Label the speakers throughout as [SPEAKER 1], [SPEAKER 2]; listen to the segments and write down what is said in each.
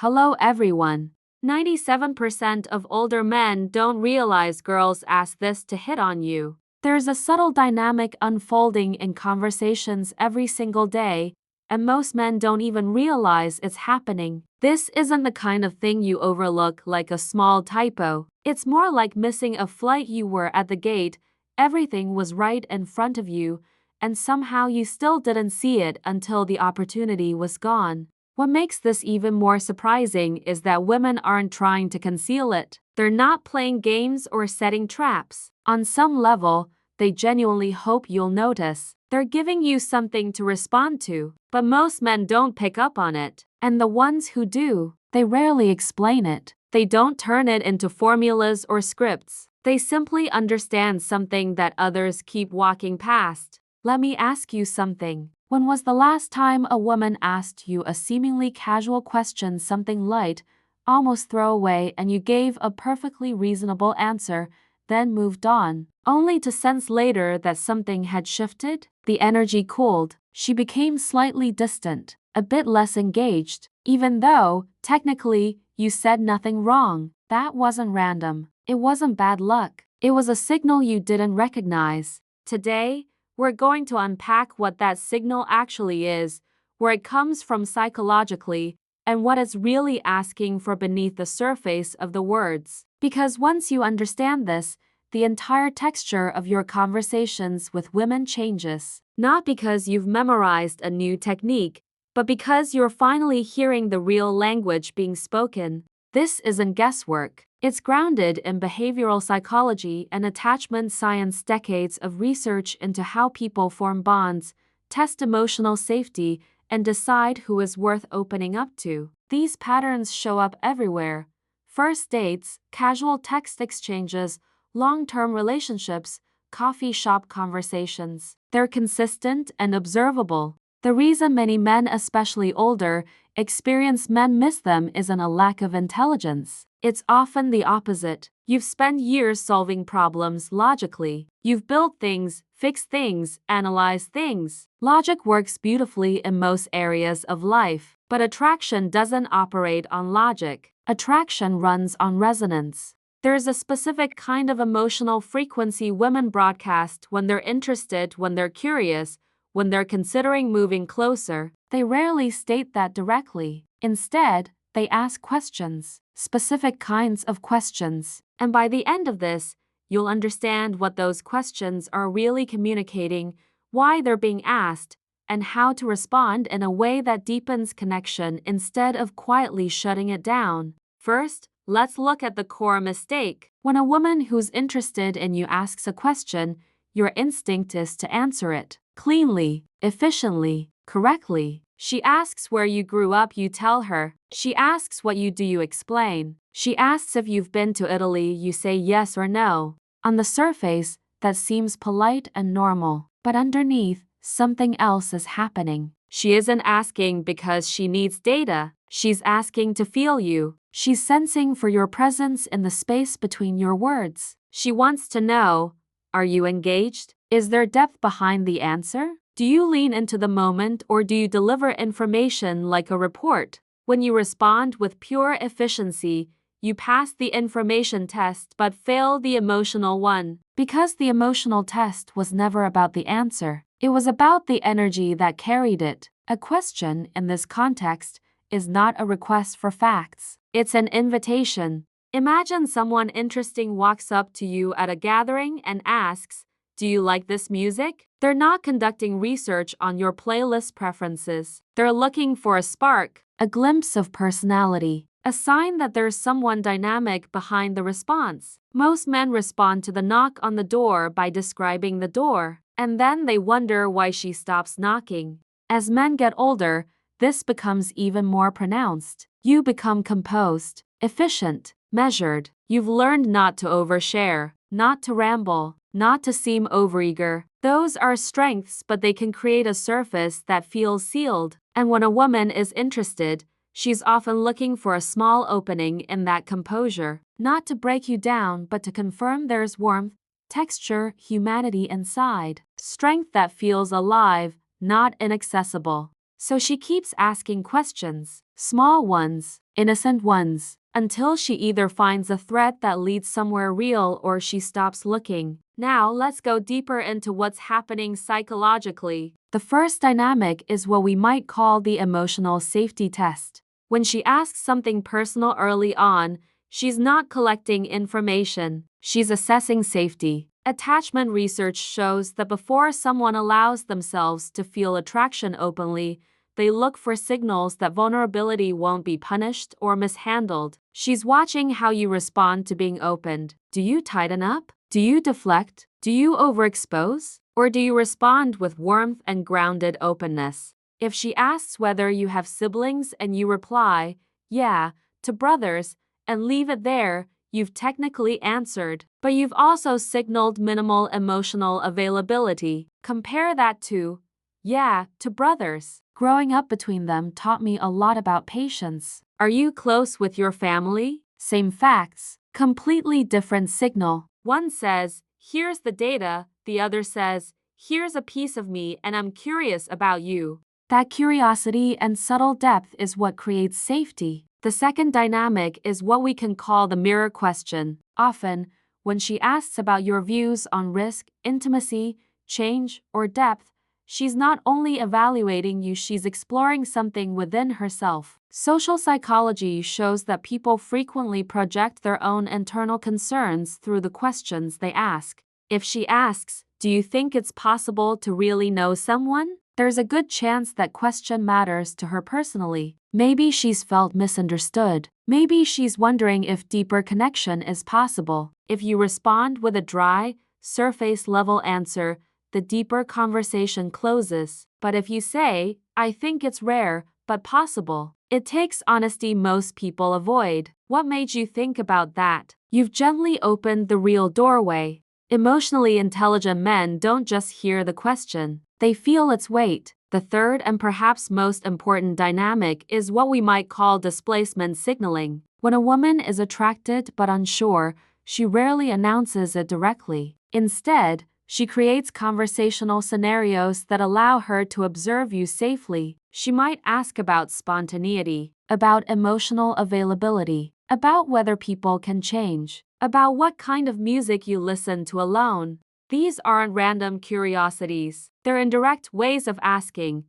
[SPEAKER 1] Hello everyone. 97% of older men don't realize girls ask this to hit on you. There's a subtle dynamic unfolding in conversations every single day, and most men don't even realize it's happening. This isn't the kind of thing you overlook like a small typo. It's more like missing a flight. You were at the gate, everything was right in front of you, and somehow you still didn't see it until the opportunity was gone. What makes this even more surprising is that women aren't trying to conceal it. They're not playing games or setting traps. On some level, they genuinely hope you'll notice. They're giving you something to respond to, but most men don't pick up on it. And the ones who do, they rarely explain it. They don't turn it into formulas or scripts. They simply understand something that others keep walking past. Let me ask you something. When was the last time a woman asked you a seemingly casual question, something light, almost throwaway, and you gave a perfectly reasonable answer, then moved on, only to sense later that something had shifted? The energy cooled. She became slightly distant, a bit less engaged, even though, technically, you said nothing wrong. That wasn't random. It wasn't bad luck. It was a signal you didn't recognize. Today, we're going to unpack what that signal actually is, where it comes from psychologically, and what it's really asking for beneath the surface of the words. Because once you understand this, the entire texture of your conversations with women changes. Not because you've memorized a new technique, but because you're finally hearing the real language being spoken. This isn't guesswork. It's grounded in behavioral psychology and attachment science, decades of research into how people form bonds, test emotional safety, and decide who is worth opening up to. These patterns show up everywhere: first dates, casual text exchanges, long-term relationships, coffee shop conversations. They're consistent and observable. The reason many men, especially older, experienced men miss them isn't a lack of intelligence. It's often the opposite. You've spent years solving problems logically. You've built things, fixed things, analyzed things. Logic works beautifully in most areas of life, but attraction doesn't operate on logic. Attraction runs on resonance. There's a specific kind of emotional frequency women broadcast when they're interested, when they're curious, when they're considering moving closer. They rarely state that directly. Instead, they ask questions, specific kinds of questions. And by the end of this, you'll understand what those questions are really communicating, why they're being asked, and how to respond in a way that deepens connection instead of quietly shutting it down. First, let's look at the core mistake. When a woman who's interested in you asks a question, your instinct is to answer it cleanly, efficiently, correctly. She asks where you grew up, you tell her. She asks what you do, you explain. She asks if you've been to Italy, you say yes or no. On the surface, that seems polite and normal, but underneath, something else is happening. She isn't asking because she needs data. She's asking to feel you. She's sensing for your presence in the space between your words. She wants to know, are you engaged? Is there depth behind the answer? Do you lean into the moment, or do you deliver information like a report? When you respond with pure efficiency, you pass the information test but fail the emotional one. Because the emotional test was never about the answer. It was about the energy that carried it. A question, in this context, is not a request for facts. It's an invitation. Imagine someone interesting walks up to you at a gathering and asks, "Do you like this music?" They're not conducting research on your playlist preferences. They're looking for a spark, a glimpse of personality, a sign that there's someone dynamic behind the response. Most men respond to the knock on the door by describing the door, and then they wonder why she stops knocking. As men get older, this becomes even more pronounced. You become composed, efficient, measured. You've learned not to overshare, not to ramble, not to seem overeager. Those are strengths, but they can create a surface that feels sealed. And when a woman is interested, she's often looking for a small opening in that composure, not to break you down, but to confirm there's warmth, texture, humanity inside. Strength that feels alive, not inaccessible. So she keeps asking questions, small ones. innocent ones, until she either finds a threat that leads somewhere real or she stops looking. Now let's go deeper into what's happening psychologically. The first dynamic is what we might call the emotional safety test. When she asks something personal early on, she's not collecting information, she's assessing safety. Attachment research shows that before someone allows themselves to feel attraction openly, they look for signals that vulnerability won't be punished or mishandled. She's watching how you respond to being opened. Do you tighten up? Do you deflect? Do you overexpose? Or do you respond with warmth and grounded openness? If she asks whether you have siblings and you reply, yeah, to brothers, and leave it there, you've technically answered, but you've also signaled minimal emotional availability. Compare that to, yeah, to brothers. Growing up between them taught me a lot about patience. Are you close with your family? Same facts, completely different signal. One says, here's the data, the other says, here's a piece of me and I'm curious about you. That curiosity and subtle depth is what creates safety. The second dynamic is what we can call the mirror question. Often, when she asks about your views on risk, intimacy, change, or depth, she's not only evaluating you, she's exploring something within herself. Social psychology shows that people frequently project their own internal concerns through the questions they ask. If she asks, do you think it's possible to really know someone? There's a good chance that question matters to her personally. Maybe she's felt misunderstood. Maybe she's wondering if deeper connection is possible. If you respond with a dry, surface-level answer, the deeper conversation closes. But if you say, I think it's rare, but possible, it takes honesty most people avoid. What made you think about that? You've gently opened the real doorway. Emotionally intelligent men don't just hear the question, they feel its weight. The third and perhaps most important dynamic is what we might call displacement signaling. When a woman is attracted but unsure, she rarely announces it directly. Instead, she creates conversational scenarios that allow her to observe you safely. She might ask about spontaneity, about emotional availability, about whether people can change, about what kind of music you listen to alone. These aren't random curiosities. They're indirect ways of asking,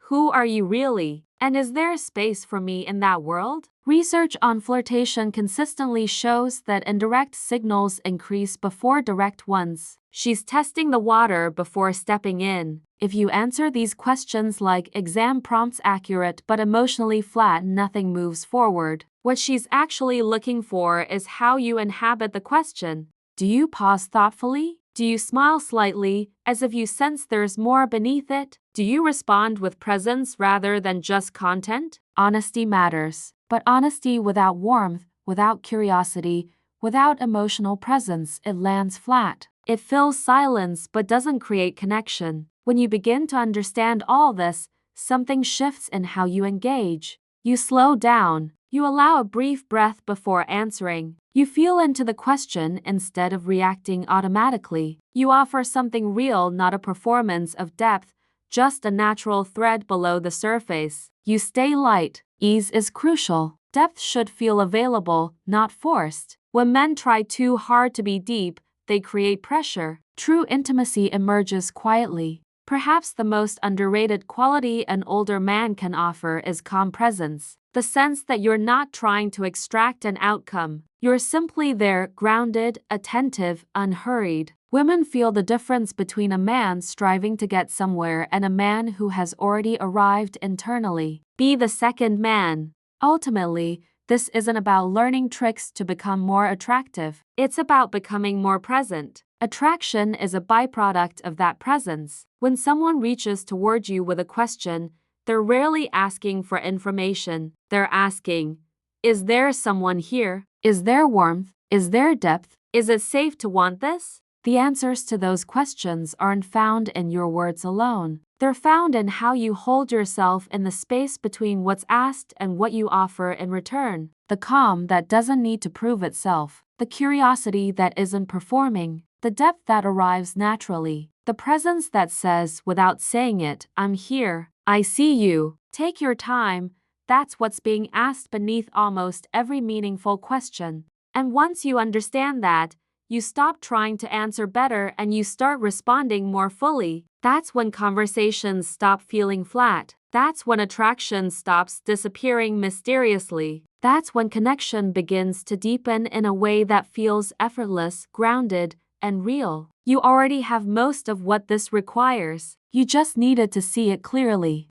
[SPEAKER 1] who are you really? And is there space for me in that world? Research on flirtation consistently shows that indirect signals increase before direct ones. She's testing the water before stepping in. If you answer these questions like exam prompts accurate but emotionally flat, nothing moves forward. What she's actually looking for is how you inhabit the question. Do you pause thoughtfully? Do you smile slightly, as if you sense there's more beneath it? Do you respond with presence rather than just content? Honesty matters, but honesty without warmth, without curiosity, without emotional presence, it lands flat. It fills silence but doesn't create connection. When you begin to understand all this, something shifts in how you engage. You slow down. You allow a brief breath before answering. You feel into the question instead of reacting automatically. You offer something real, not a performance of depth, just a natural thread below the surface. You stay light. Ease is crucial. Depth should feel available, not forced. When men try too hard to be deep, they create pressure. True intimacy emerges quietly. Perhaps the most underrated quality an older man can offer is calm presence. The sense that you're not trying to extract an outcome. You're simply there, grounded, attentive, unhurried. Women feel the difference between a man striving to get somewhere and a man who has already arrived internally. Be the second man. Ultimately, this isn't about learning tricks to become more attractive. It's about becoming more present. Attraction is a byproduct of that presence. When someone reaches toward you with a question, they're rarely asking for information. They're asking, is there someone here? Is there warmth? Is there depth? Is it safe to want this? The answers to those questions aren't found in your words alone. They're found in how you hold yourself in the space between what's asked and what you offer in return. The calm that doesn't need to prove itself. The curiosity that isn't performing. The depth that arrives naturally. The presence that says, without saying it, I'm here. I see you. Take your time. that's what's being asked beneath almost every meaningful question. And once you understand that, you stop trying to answer better and you start responding more fully. That's when conversations stop feeling flat. That's when attraction stops disappearing mysteriously. That's when connection begins to deepen in a way that feels effortless, grounded, and real. You already have most of what this requires. You just needed to see it clearly.